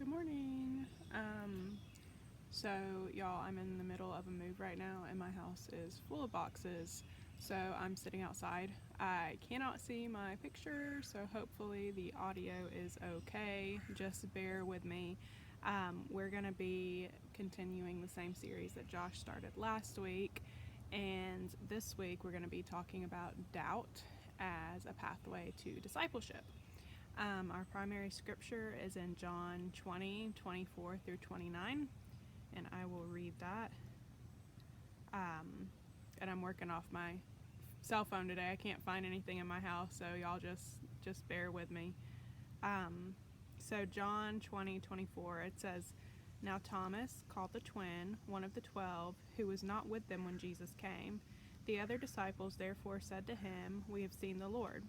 Good morning. So y'all, I'm in the middle of a move right now, and my house is full of boxes. So I'm sitting outside. I cannot see my picture, so hopefully the audio is okay. Just bear with me. We're gonna be continuing the same series that Josh started last week, and this week we're gonna be talking about doubt as a pathway to discipleship. Our primary scripture is in John 20:24 through 29, and I will read that. And I'm working off my cell phone today. I can't find anything in my house, so y'all just bear with me. So John 20:24, it says, "Now Thomas, called the twin, one of the 12, who was not with them when Jesus came, the other disciples therefore said to him, 'We have seen the Lord.'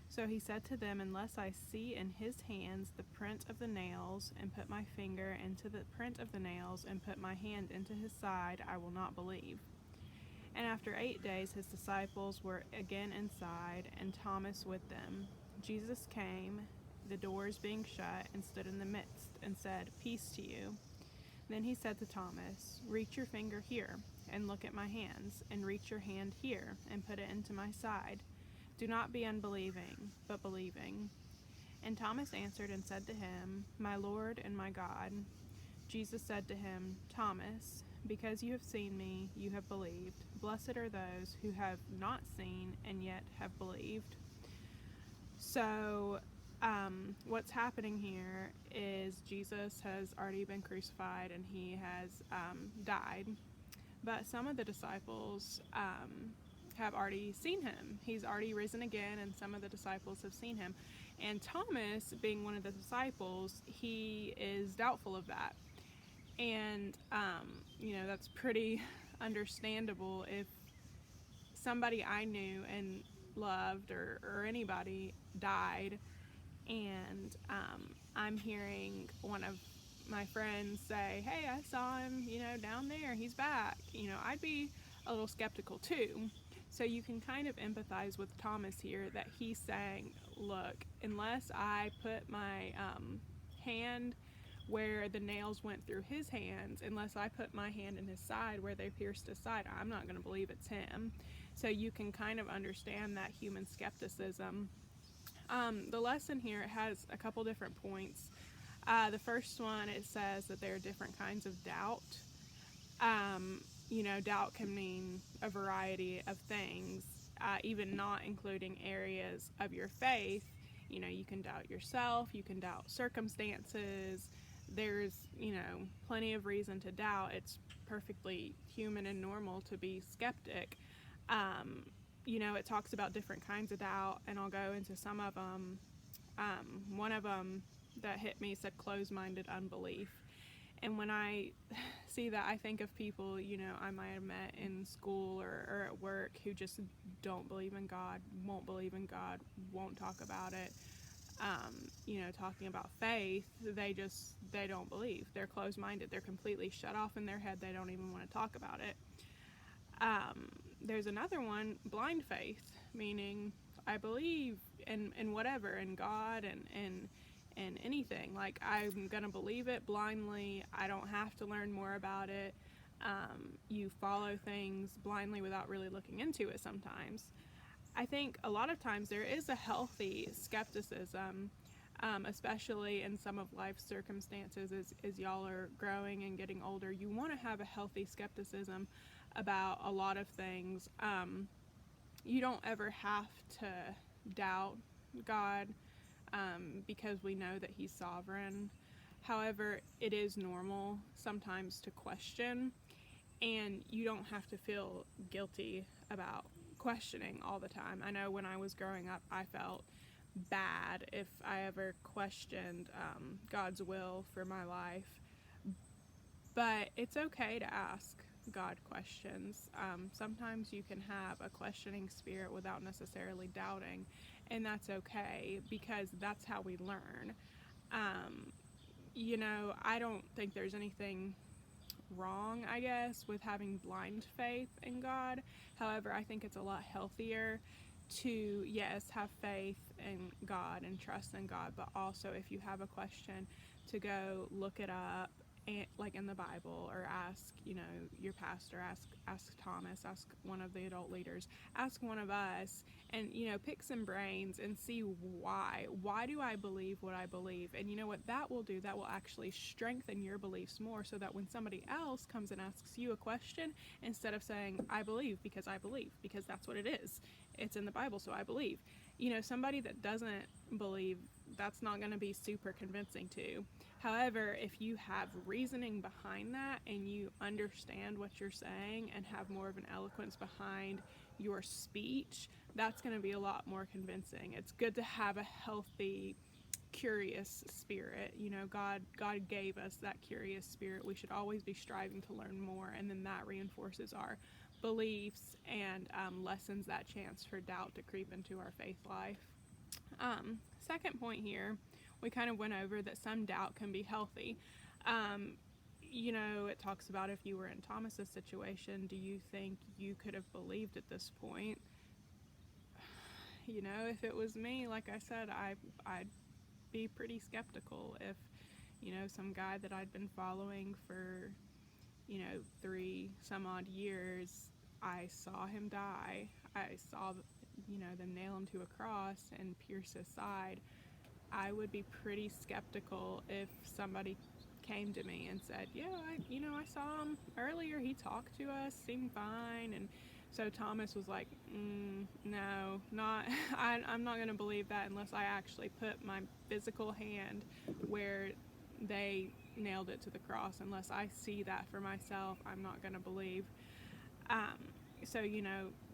So he said to them, 'Unless I see in his hands the print of the nails, and put my finger into the print of the nails, and put my hand into his side, I will not believe.' And after 8 days his disciples were again inside, and Thomas with them. Jesus came, the doors being shut, and stood in the midst, and said, 'Peace to you.' Then he said to Thomas, 'Reach your finger here, and look at my hands, and reach your hand here, and put it into my side. Do not be unbelieving, but believing.' And Thomas answered and said to him, 'My Lord and my God.' Jesus said to him, 'Thomas, because you have seen me, you have believed. Blessed are those who have not seen and yet have believed.'" So, what's happening here is Jesus has already been crucified and he has died. But some of the disciples have already seen him. He's already risen again, and some of the disciples have seen him. And Thomas, being one of the disciples, he is doubtful of that. And, that's pretty understandable if somebody I knew and loved or anybody died, and I'm hearing one of my friends say, "Hey, I saw him, down there, he's back." I'd be a little skeptical too. So you can kind of empathize with Thomas here, that he's saying, "Look, unless I put my hand where the nails went through his hands, unless I put my hand in his side where they pierced his side, I'm not going to believe it's him." So you can kind of understand that human skepticism. The lesson here, it has a couple different points. The first one, it says that there are different kinds of doubt. Doubt can mean a variety of things, even not including areas of your faith. You can doubt yourself, you can doubt circumstances. There's, plenty of reason to doubt. It's perfectly human and normal to be skeptic. It talks about different kinds of doubt, and I'll go into some of them. One of them that hit me said closed-minded unbelief. And when I see that, I think of people, I might have met in school or at work who just don't believe in God, won't believe in God, won't talk about it. Talking about faith, they don't believe. They're closed-minded. They're completely shut off in their head. They don't even want to talk about it. There's another one, blind faith, meaning I believe in whatever, in God and anything. Like, I'm going to believe it blindly. I don't have to learn more about it. You follow things blindly without really looking into it sometimes. I think a lot of times there is a healthy skepticism, especially in some of life's circumstances as y'all are growing and getting older. You want to have a healthy skepticism about a lot of things. You don't ever have to doubt God, because we know that he's sovereign. However, it is normal sometimes to question, and you don't have to feel guilty about questioning all the time. I know when I was growing up, I felt bad if I ever questioned God's will for my life. But it's okay to ask God questions. Sometimes you can have a questioning spirit without necessarily doubting, and that's okay, because that's how we learn. I don't think there's anything wrong, with having blind faith in God. However, I think it's a lot healthier to, yes, have faith in God and trust in God, but also if you have a question, to go look it up, and, like in the Bible, or ask, your pastor, ask Thomas, ask one of the adult leaders, ask one of us, and, pick some brains and see why. Why do I believe what I believe? And you know what that will do? That will actually strengthen your beliefs more, so that when somebody else comes and asks you a question, instead of saying, I believe because that's what it is. It's in the Bible, so I believe. Somebody that doesn't believe, that's not going to be super convincing to. However, if you have reasoning behind that and you understand what you're saying and have more of an eloquence behind your speech, that's going to be a lot more convincing. It's good to have a healthy, curious spirit. God gave us that curious spirit. We should always be striving to learn more, and then that reinforces our beliefs and lessens that chance for doubt to creep into our faith life. Second point here, we kind of went over that some doubt can be healthy. It talks about if you were in Thomas's situation, do you think you could have believed at this point? If it was me, like I said, I'd be pretty skeptical if, some guy that I'd been following for, 3 some odd years, I saw him die. I saw, them nail him to a cross and pierce his side. I would be pretty skeptical if somebody came to me and said, yeah, I saw him earlier. He talked to us, seemed fine. And so Thomas was like, no, I'm not going to believe that unless I actually put my physical hand where they nailed it to the cross. Unless I see that for myself, I'm not going to believe. So,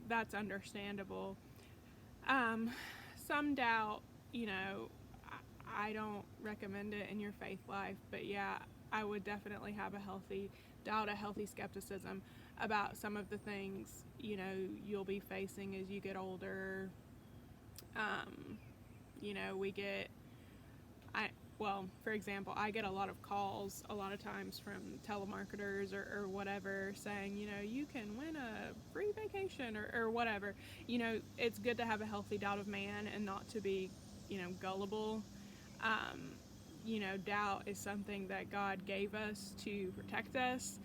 that's understandable. Some doubt, I don't recommend it in your faith life, but yeah, I would definitely have a healthy doubt, a healthy skepticism about some of the things, you'll be facing as you get older. For example, I get a lot of calls a lot of times from telemarketers or whatever saying, you can win a free vacation or whatever. It's good to have a healthy doubt of man and not to be, gullible. Doubt is something that God gave us to protect us,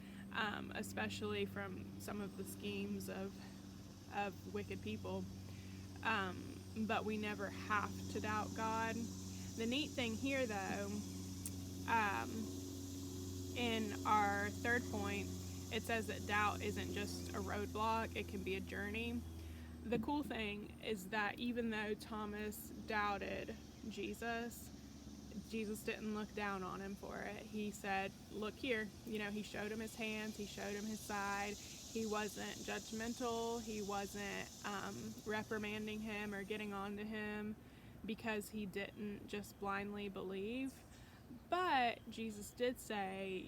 especially from some of the schemes of wicked people. But we never have to doubt God. The neat thing here, though, in our third point, it says that doubt isn't just a roadblock, it can be a journey. The cool thing is that even though Thomas doubted Jesus didn't look down on him for it. He said, look here. He showed him his hands, he showed him his side. He wasn't judgmental, he wasn't reprimanding him or getting on to him because he didn't just blindly believe. But Jesus did say,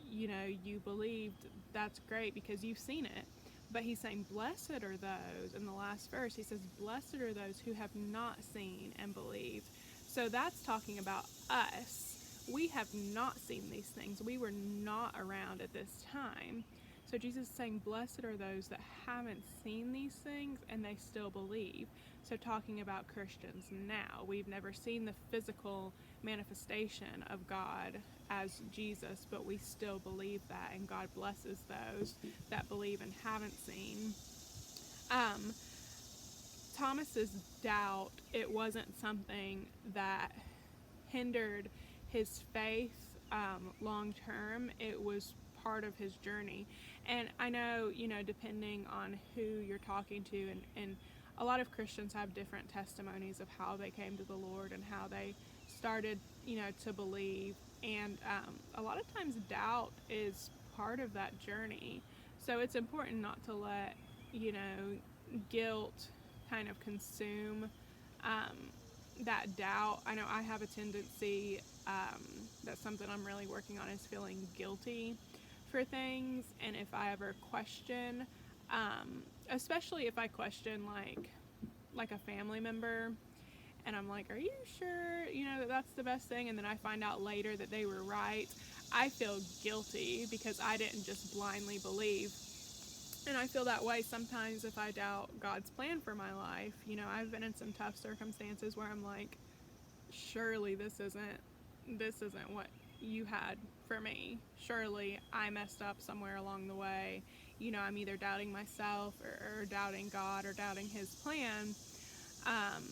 you believed, that's great because you've seen it. But he's saying, blessed are those, in the last verse, he says, blessed are those who have not seen and believed. So that's talking about us. We have not seen these things. We were not around at this time. So Jesus is saying, blessed are those that haven't seen these things and they still believe. So talking about Christians now, we've never seen the physical manifestation of God as Jesus, but we still believe that, and God blesses those that believe and haven't seen. Thomas's doubt, it wasn't something that hindered his faith long term. It was part of his journey. And I know, depending on who you're talking to, and a lot of Christians have different testimonies of how they came to the Lord and how they started, to believe. And a lot of times doubt is part of that journey. So it's important not to let, guilt kind of consume that doubt. I know I have a tendency, that's something I'm really working on, is feeling guilty for things. And if I ever question, especially if I question like a family member, and I'm like, are you sure, that that's the best thing? And then I find out later that they were right. I feel guilty because I didn't just blindly believe. And I feel that way sometimes if I doubt God's plan for my life. I've been in some tough circumstances where I'm like, surely this isn't what you had for me. Surely I messed up somewhere along the way. I'm either doubting myself or doubting God or doubting his plan. Um,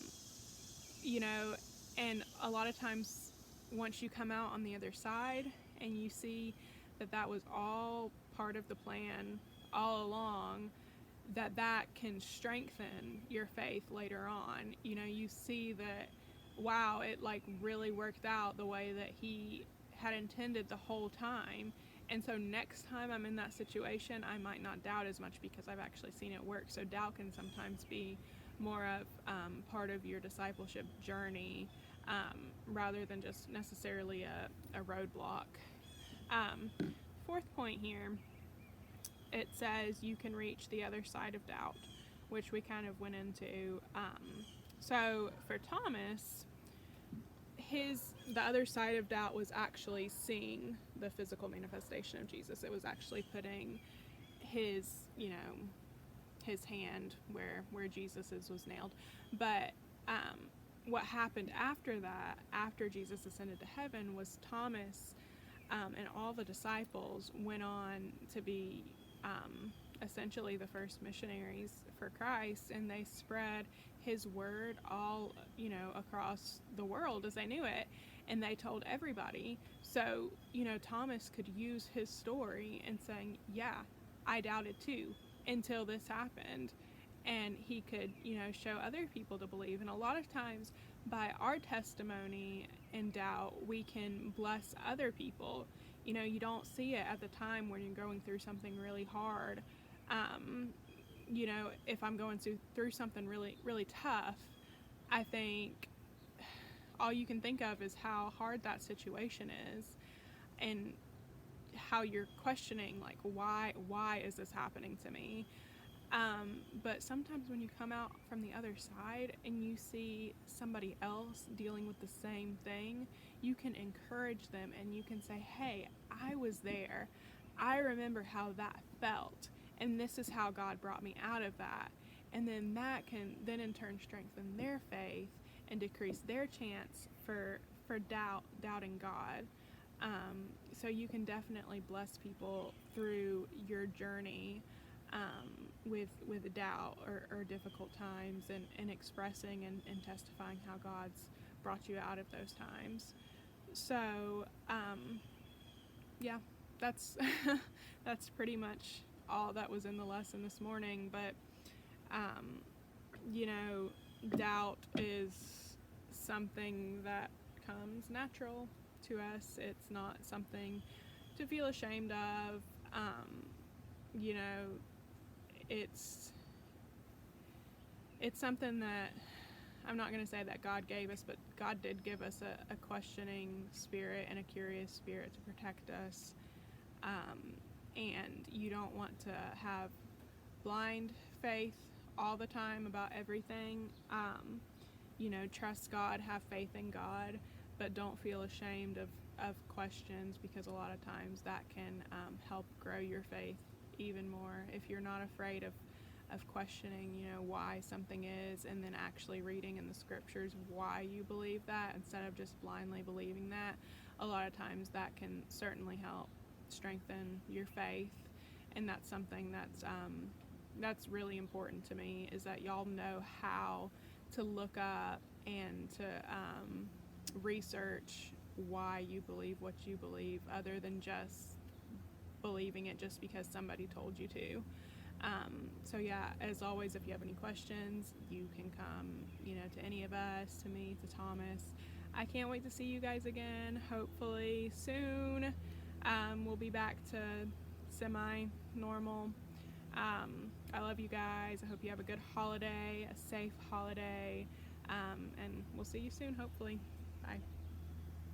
you know, and a lot of times once you come out on the other side and you see that was all part of the plan all along, that can strengthen your faith later on. You see that, wow, it like really worked out the way that he had intended the whole time. And so next time I'm in that situation, I might not doubt as much because I've actually seen it work. So doubt can sometimes be more of part of your discipleship journey, rather than just necessarily a roadblock. Fourth point here, it says you can reach the other side of doubt, which we kind of went into. So for Thomas, the other side of doubt was actually seeing the physical manifestation of Jesus. It was actually putting his hand where Jesus's was nailed. But what happened after that, after Jesus ascended to heaven, was Thomas and all the disciples went on to be essentially the first missionaries for Christ, and they spread his word all across the world as they knew it, and they told everybody. So Thomas could use his story and saying, yeah, I doubted too until this happened, and he could show other people to believe. And a lot of times by our testimony and doubt, we can bless other people. You don't see it at the time when you're going through something really hard. If I'm going through something really, really tough, I think all you can think of is how hard that situation is and how you're questioning, like, why is this happening to me? But sometimes when you come out from the other side and you see somebody else dealing with the same thing, you can encourage them and you can say, hey, I was there. I remember how that felt, and this is how God brought me out of that. And then that can then in turn strengthen their faith and decrease their chance for doubting God. So you can definitely bless people through your journey with doubt or difficult times, and expressing and testifying how God's brought you out of those times. So yeah, that's that's pretty much all that was in the lesson this morning. But doubt is something that comes natural to us. It's not something to feel ashamed of. It's something that I'm not going to say that God gave us, but God did give us a questioning spirit and a curious spirit to protect us. And you don't want to have blind faith all the time about everything. Trust God, have faith in God, but don't feel ashamed of questions, because a lot of times that can help grow your faith even more. If you're not afraid of questioning, why something is, and then actually reading in the scriptures why you believe that instead of just blindly believing that, a lot of times that can certainly help strengthen your faith. And that's something that's really important to me, is that y'all know how to look up and to research why you believe what you believe, other than just believing it just because somebody told you to. So yeah, as always, if you have any questions, you can come, to any of us, to me, to Thomas. I can't wait to see you guys again, hopefully soon. We'll be back to semi-normal. I love you guys. I hope you have a good holiday, a safe holiday, and we'll see you soon, hopefully. Bye.